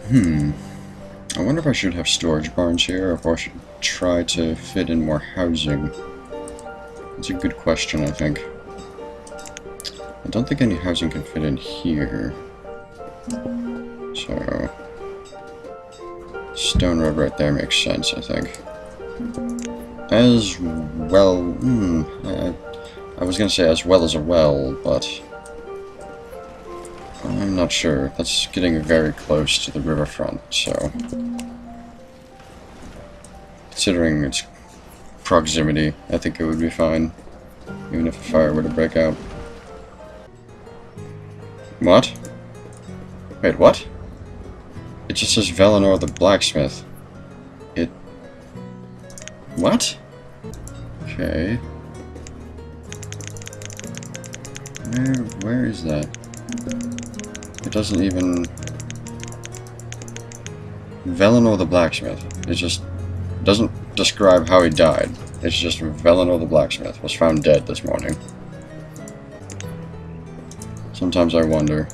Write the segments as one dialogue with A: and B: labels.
A: I wonder if I should have storage barns here, or if I should try to fit in more housing. That's a good question, I think. I don't think any housing can fit in here. So... Stone Road right there makes sense, I think. As well... I was gonna say as well as a well, but... I'm not sure. That's getting very close to the riverfront, so... Considering its proximity, I think it would be fine. Even if a fire were to break out. What? Wait, what? It just says Valinor the Blacksmith. It... What? Okay. Where is that? It doesn't even... Valinor the Blacksmith. It just doesn't describe how he died. It's just Valinor the Blacksmith was found dead this morning. Sometimes I wonder.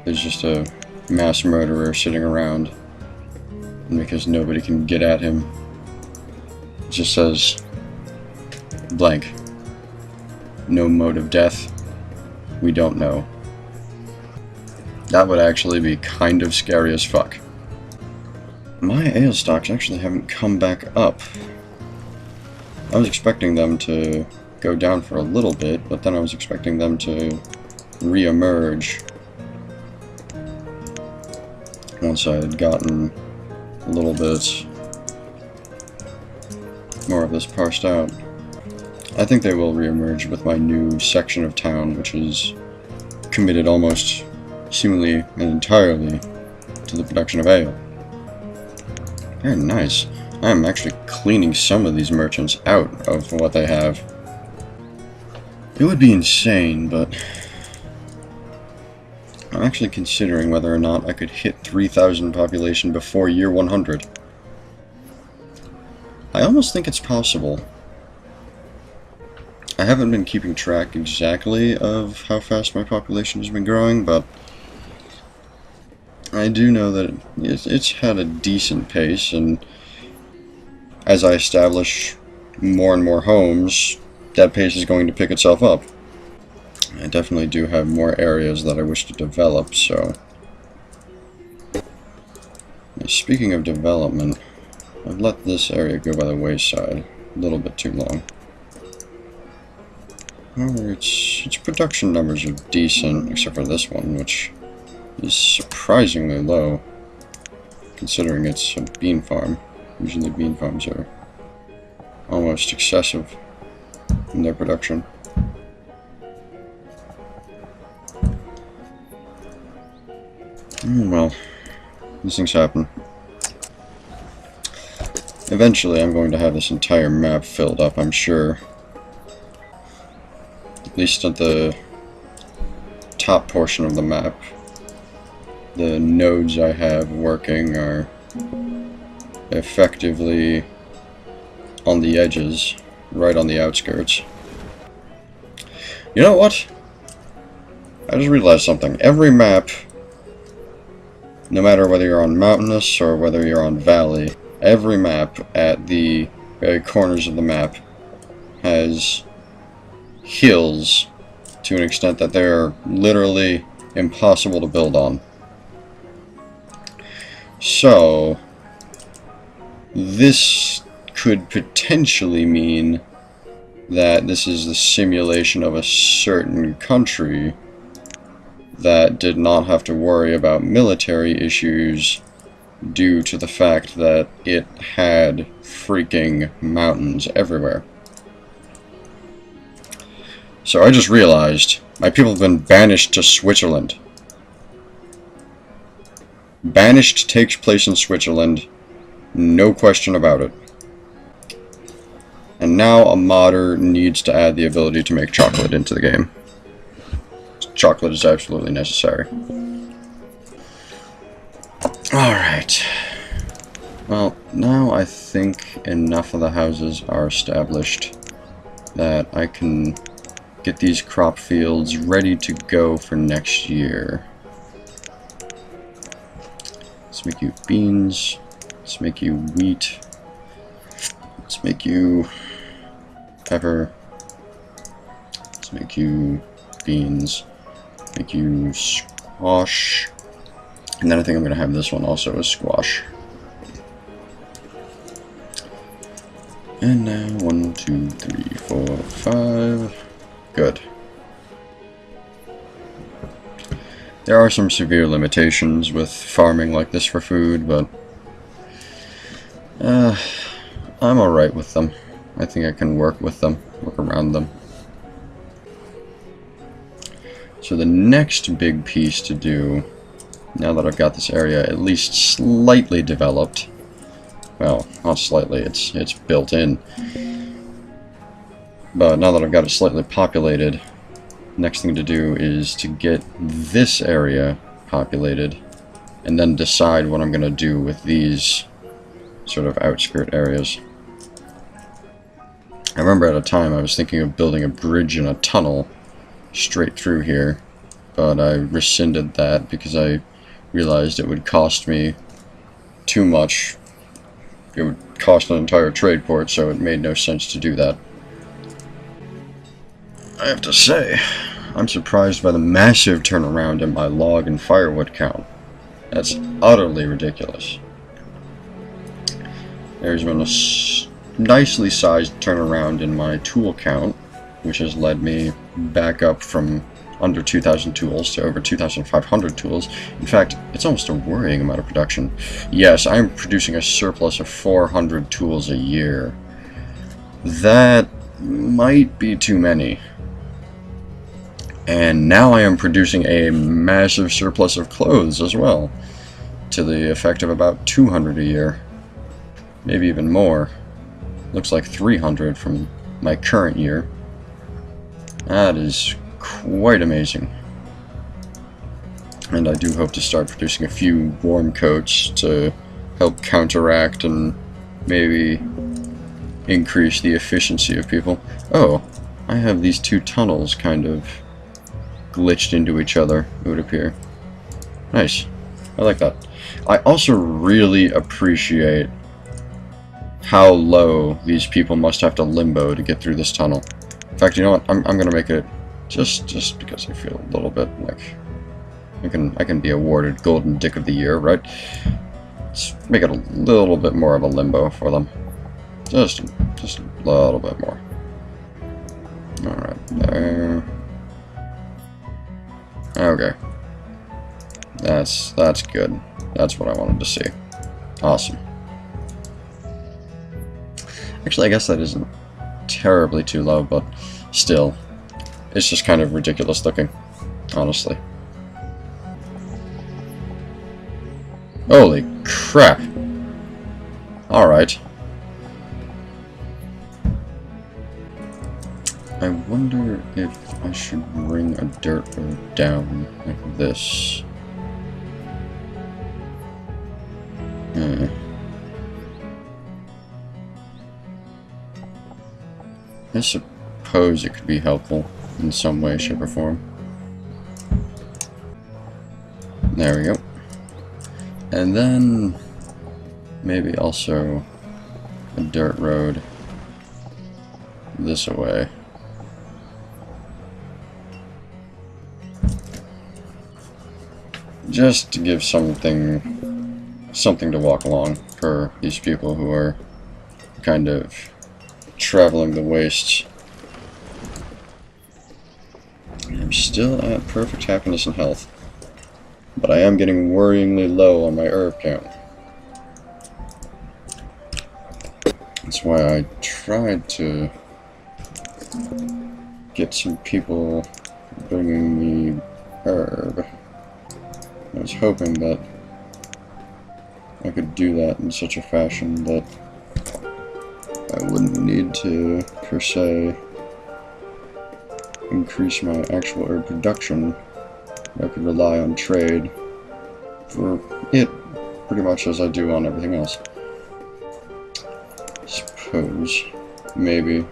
A: There's just a mass murderer sitting around. And because nobody can get at him, it just says... blank. No mode of death. We don't know. That would actually be kind of scary as fuck. My ale stocks actually haven't come back up. I was expecting them to go down for a little bit, but then I was expecting them to re-emerge once I had gotten a little bit more of this parsed out. I think they will re-emerge with my new section of town, which is committed almost seemingly and entirely to the production of ale. Very nice. I'm actually cleaning some of these merchants out of what they have. It would be insane, but I'm actually considering whether or not I could hit 3,000 population before year 100. I almost think it's possible. I haven't been keeping track exactly of how fast my population has been growing, but I do know that it's had a decent pace, and as I establish more and more homes, that pace is going to pick itself up. I definitely do have more areas that I wish to develop, so... Speaking of development, I've let this area go by the wayside a little bit too long. However, its production numbers are decent, except for this one, which is surprisingly low, considering it's a bean farm. Usually bean farms are almost excessive in their production. Well, these things happen. Eventually I'm going to have this entire map filled up, I'm sure. At least at the top portion of the map. The nodes I have working are effectively on the edges, right on the outskirts. You know what? I just realized something. Every map, no matter whether you're on mountainous or whether you're on valley, every map at the very corners of the map has hills to an extent that they're literally impossible to build on. So, this could potentially mean that this is the simulation of a certain country that did not have to worry about military issues due to the fact that it had freaking mountains everywhere. So I just realized my people have been banished to Switzerland. Banished takes place in Switzerland, no question about it. And now a modder needs to add the ability to make chocolate into the game. Chocolate is absolutely necessary. Alright. Well, now I think enough of the houses are established that I can get these crop fields ready to go for next year. Let's make you beans. Let's make you wheat. Let's make you pepper. Let's make you beans. Make you squash. And then I think I'm going to have this one also as squash. And now 1, 2, 3, 4, 5. Good. There are some severe limitations with farming like this for food, but I'm alright with them. I think I can work with them, work around them. So the next big piece to do, now that I've got this area at least slightly developed, well, not slightly, it's built in, but now that I've got it slightly populated, next thing to do is to get this area populated, and then decide what I'm going to do with these sort of outskirt areas. I remember at a time I was thinking of building a bridge and a tunnel straight through here, but I rescinded that because I realized it would cost me too much. It would cost an entire trade port, so it made no sense to do that. I have to say, I'm surprised by the massive turnaround in my log and firewood count. That's utterly ridiculous. There's been a nicely sized turnaround in my tool count, which has led me back up from under 2,000 tools to over 2,500 tools. In fact, it's almost a worrying amount of production. Yes, I'm producing a surplus of 400 tools a year. That might be too many. And now I am producing a massive surplus of clothes as well, to the effect of about 200 a year. Maybe even more. Looks like 300 from my current year. That is quite amazing. And I do hope to start producing a few warm coats to help counteract and maybe increase the efficiency of people. Oh, I have these two tunnels kind of glitched into each other, it would appear. Nice. I like that. I also really appreciate how low these people must have to limbo to get through this tunnel. In fact, you know what? I'm gonna make it just because I feel a little bit like I can be awarded Golden Dick of the Year, right? Let's make it a little bit more of a limbo for them. Just a little bit more. Alright, there. Okay. That's good. That's what I wanted to see. Awesome. Actually, I guess that isn't terribly too low, but still, it's just kind of ridiculous looking, honestly. Holy crap! Alright. I wonder if I should bring a dirt road down like this. I suppose it could be helpful in some way, shape, or form. There we go. And then maybe also a dirt road this way. Just to give something to walk along for these people who are kind of traveling the wastes. I'm still at perfect happiness and health, but I am getting worryingly low on my herb count. That's why I tried to get some people bringing me herb. I was hoping that I could do that in such a fashion that I wouldn't need to, per se, increase my actual herb production. I could rely on trade for it pretty much as I do on everything else. Suppose. Maybe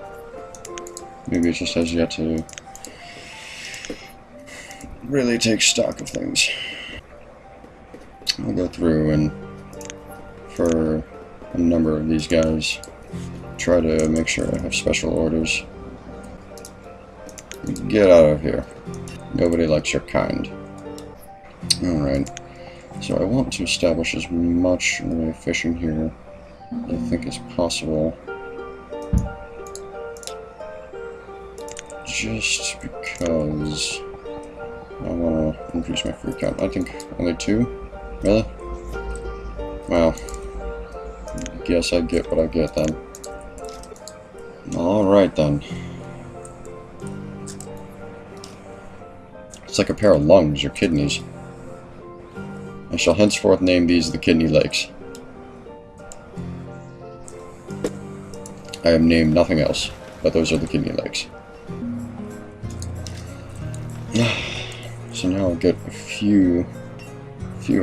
A: it just has yet to really take stock of things. I'll go through and, for a number of these guys, try to make sure I have special orders. Get out of here. Nobody likes your kind. Alright. So I want to establish as much in the way of fishing here as I think is possible. Just because I want to increase my fruit count. I think only 2? Really? Well, guess I get what I get then. Alright then. It's like a pair of lungs or kidneys. I shall henceforth name these the Kidney Lakes. I have named nothing else, but those are the Kidney Lakes. So now I'll get a few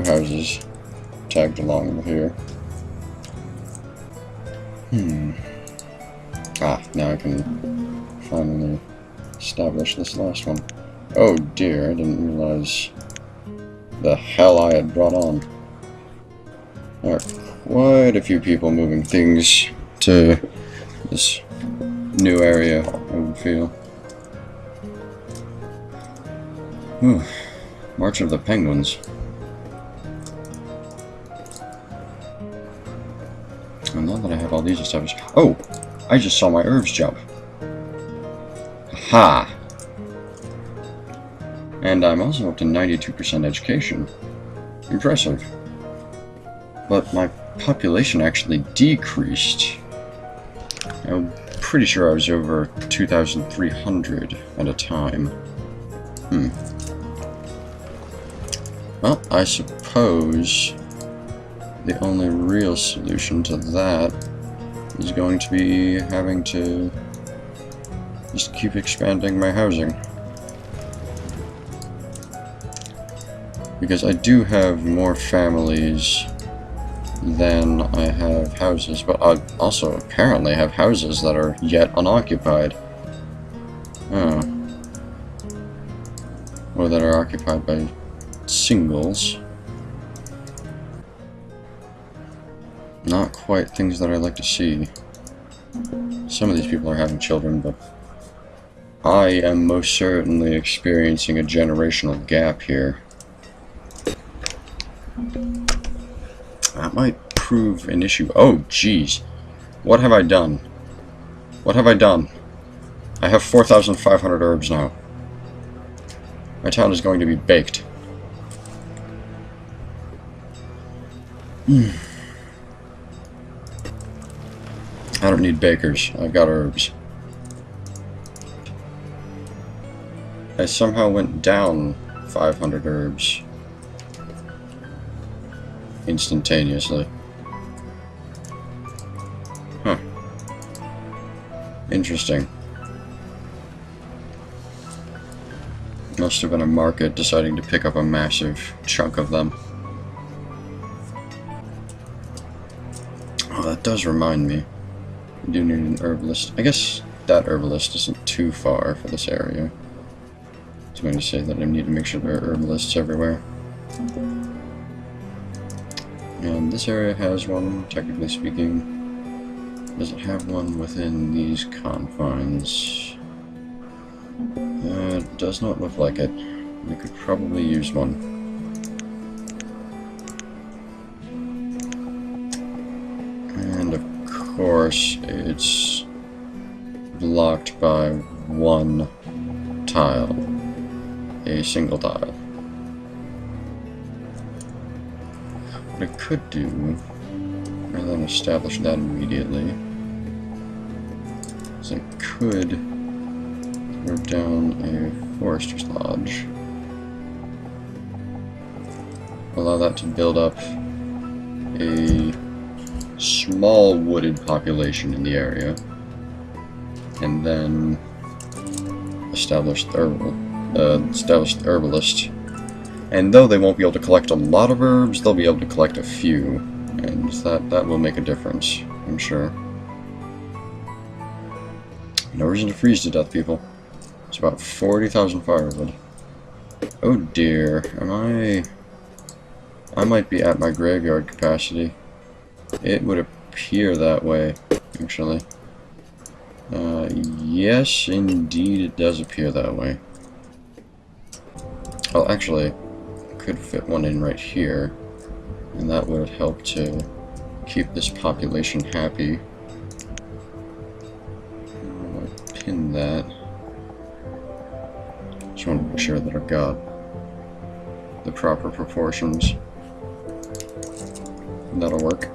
A: houses tagged along with here. Now I can finally establish this last one. Oh dear, I didn't realize the hell I had brought on. There are quite a few people moving things to this new area, I would feel. Whew. March of the Penguins. And now that I have all these established... Oh! I just saw my herbs jump. Ha! And I'm also up to 92% education. Impressive. But my population actually decreased. I'm pretty sure I was over 2,300 at a time. Well, I suppose the only real solution to that is going to be having to just keep expanding my housing. Because I do have more families than I have houses, but I also apparently have houses that are yet unoccupied. Oh. Or that are occupied by singles. Not quite things that I like to see. Some of these people are having children, but I am most certainly experiencing a generational gap here. That might prove an issue. Oh, jeez. What have I done? What have I done? I have 4,500 herbs now. My town is going to be baked. I don't need bakers. I've got herbs. I somehow went down 500 herbs. Instantaneously. Huh. Interesting. Must have been a market deciding to pick up a massive chunk of them. Oh, that does remind me. I do need an herbalist. I guess that herbalist isn't too far for this area. I was going to say that I need to make sure there are herbalists everywhere. And this area has one, technically speaking. Does it have one within these confines? It does not look like it. We could probably use one. And of course, it's blocked by one tile. A single tile. What I could do, rather than establish that immediately, is I could throw down a forester's lodge. Allow that to build up a small wooded population in the area, and then establish the herbalist. And though they won't be able to collect a lot of herbs, they'll be able to collect a few, and that will make a difference, I'm sure. No reason to freeze to death, people. It's about 40,000 firewood. Oh dear, am I I might be at my graveyard capacity. It would appear that way, actually. Yes, indeed, it does appear that way. Oh, actually, could fit one in right here, and that would help to keep this population happy. I'll pin that. Just want to make sure that I've got the proper proportions. That'll work.